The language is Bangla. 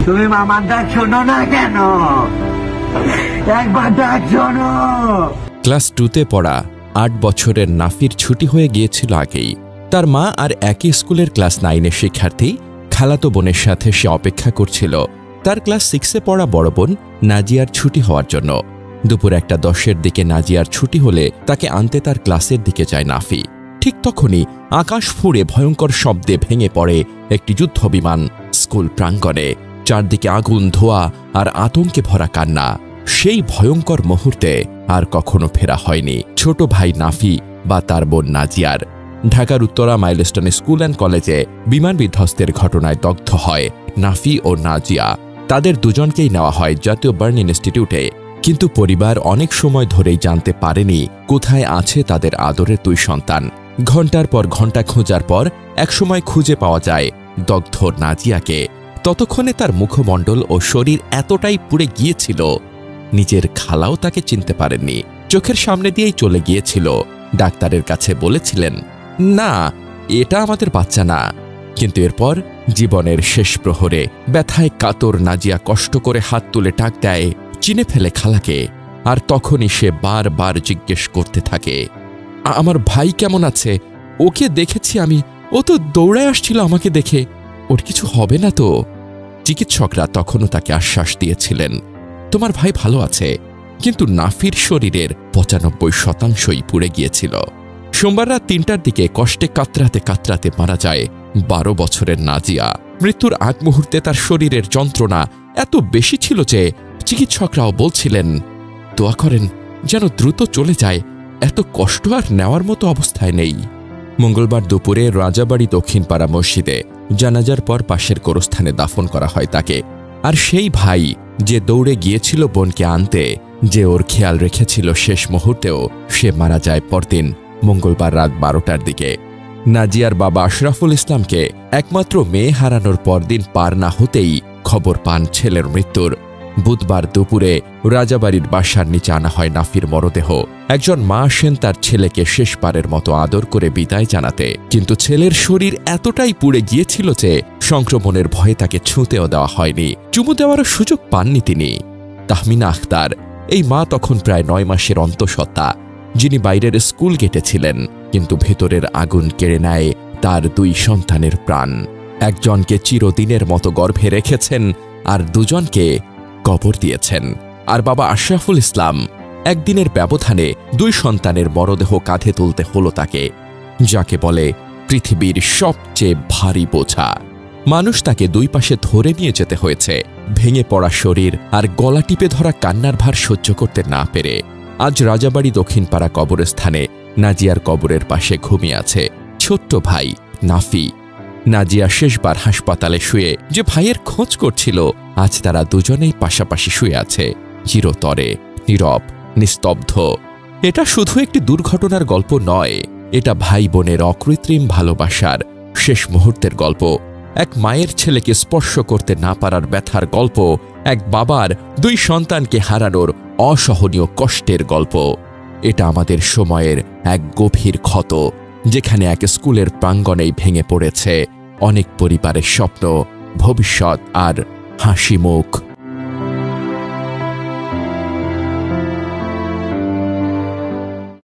তুমি মামার ডাক শোনো না কেন? একবার ডাক শোনো। ক্লাস 2-তে পড়া 8 বছরের নাফির ছুটি হয়ে গিয়েছিল আগেই। তার মা আর একই স্কুলের ক্লাস 9-এর শিক্ষার্থী খালাতো বোনের সাথে সে অপেক্ষা করছিল তার ক্লাস 6-এ পড়া বড় বোন নাজিয়ার ছুটি হওয়ার জন্য। দুপুর 1:10-এর দিকে নাজিয়ার ছুটি হলে তাকে আনতে তার ক্লাসের দিকে যায় নাফি। ঠিক তখনই আকাশ ফুঁড়ে ভয়ঙ্কর শব্দে ভেঙে পড়ে একটি যুদ্ধবিমান স্কুল প্রাঙ্গণে। চারদিকে আগুন, ধোঁয়া আর আতঙ্কে ভরা কান্না। সেই ভয়ঙ্কর মুহূর্তে আর কখনো ফেরা হয়নি ছোট ভাই নাফি বা তার বোন নাজিয়ার। ঢাকার উত্তরা মাইলস্টোন স্কুল অ্যান্ড কলেজে বিমান বিধ্বস্তের ঘটনায় দগ্ধ হয় নাফি ও নাজিয়া। তাদের দুজনকেই নেওয়া হয় জাতীয় বার্ন ইনস্টিটিউটে, কিন্তু পরিবার অনেক সময় ধরেই জানতে পারেনি কোথায় আছে তাদের আদরের 2 সন্তান। ঘণ্টার পর ঘণ্টা খোঁজার পর একসময় খুঁজে পাওয়া যায় দগ্ধ নাজিয়াকে। ততক্ষণে তার মুখমণ্ডল ও শরীর এতটাই পুড়ে গিয়েছিল নিজের খালাও তাকে চিনতে পারেননি। চোখের সামনে দিয়েই চলে গিয়েছিল। ডাক্তারের কাছে বলেছিলেন, না, এটা আমাদের বাচ্চা না। কিন্তু এরপর জীবনের শেষ প্রহরে ব্যথায় কাতর নাজিয়া কষ্ট করে হাত তুলে ডাক দেয়, চিনে ফেলে খালাকে। আর তখনই সে বারবার জিজ্ঞেস করতে থাকে, আমার ভাই কেমন আছে? ওকে দেখেছি আমি, ও তো দৌড়ায় আসছিল আমাকে দেখে, ওর কিছু হবে না তো? চিকিৎসকরা তখনও তাকে আশ্বাস দিয়েছিলেন, তোমার ভাই ভালো আছে। কিন্তু নাফির শরীরের 95% পুড়ে গিয়েছিল। সোমবার রাত 3টার দিকে কষ্টে কাতরাতে কাতরাতে মারা যায় 12 বছরের নাজিয়া। মৃত্যুর আগ মুহূর্তে তার শরীরের যন্ত্রণা এত বেশি ছিল যে চিকিৎসকরাও বলছিলেন, দোয়া করেন যেন দ্রুত চলে যায়, এত কষ্ট আর নেওয়ার মতো অবস্থায় নেই। মঙ্গলবার দুপুরে রাজাবাড়ি দক্ষিণপাড়া মসজিদে জানাজার পর পাশের গোরস্থানে দাফন করা হয় তাকে। আর সেই ভাই যে দৌড়ে গিয়েছিল বোনকে আনতে, যে ওর খেয়াল রেখেছিল শেষ মুহূর্তেও, সে মারা যায় পরদিন মঙ্গলবার রাত 12টার দিকে। নাজিয়ার বাবা আশরাফুল ইসলামকে একমাত্র মেয়ে হারানোর পরদিন পার না হতেই খবর পান ছেলের মৃত্যুর। বুধবার দুপুরে রাজাবাড়ির বাসার নিচে আনা হয় নাফির মরদেহ। একজন মা আসেন তার ছেলেকে শেষবারের মতো আদর করে বিদায় জানাতে, কিন্তু ছেলের শরীর এতটাই পুড়ে গিয়েছিল যে সংক্রমণের ভয়ে তাকে ছুঁতেও দেওয়া হয়নি, চুমু দেওয়ারও সুযোগ পাননি তিনি। তাহমিনা আখতার, এই মা তখন প্রায় 9 মাসের অন্তঃসত্ত্বা, যিনি বাইরের স্কুল গেটে ছিলেন, কিন্তু ভেতরের আগুন কেড়ে নেয় তার 2 সন্তানের প্রাণ। একজনকে চিরদিনের মতো গর্ভে রেখেছেন আর 2জনকে কবর দিয়েছেন। আর বাবা আশরাফুল ইসলাম, একদিনের ব্যবধানে 2 সন্তানের মরদেহ কাঁধে তুলতে হলো তাকে, যাকে বলে পৃথিবীর সবচেয়ে ভারী বোঝা। মানুষ তাকে 2 পাশে ধরে নিয়ে যেতে হয়েছে, ভেঙে পড়া শরীর আর গলা টিপে ধরা কান্নার ভার সহ্য করতে না পেরে। আজ রাজাবাড়ি দক্ষিণপাড়া কবরস্থানে নাজিয়ার কবরের পাশে ঘুমিয়ে আছে ছোট্ট ভাই নাফি। নাজিয়া শেষবার হাসপাতালে শুয়ে যে ভাইয়ের খোঁজ করছিল, আজ তারা দুজনেই পাশাপাশি শুয়ে আছে, চিরতরে, নীরব, নিস্তব্ধ। এটা শুধু একটি দুর্ঘটনার গল্প নয়, এটা ভাই বোনের অকৃত্রিম ভালোবাসার শেষ মুহূর্তের গল্প। এক মায়ের ছেলেকে স্পর্শ করতে না পারার ব্যথার গল্প, এক বাবার 2 সন্তানকে হারানোর অসহনীয় কষ্টের গল্প। এটা আমাদের সময়ের এক গভীর ক্ষত, যেখানে এক স্কুলের প্রাঙ্গণেই ভেঙে পড়েছে অনেক পরিবারের স্বপ্ন, ভবিষ্যৎ আর হাসি মুখ।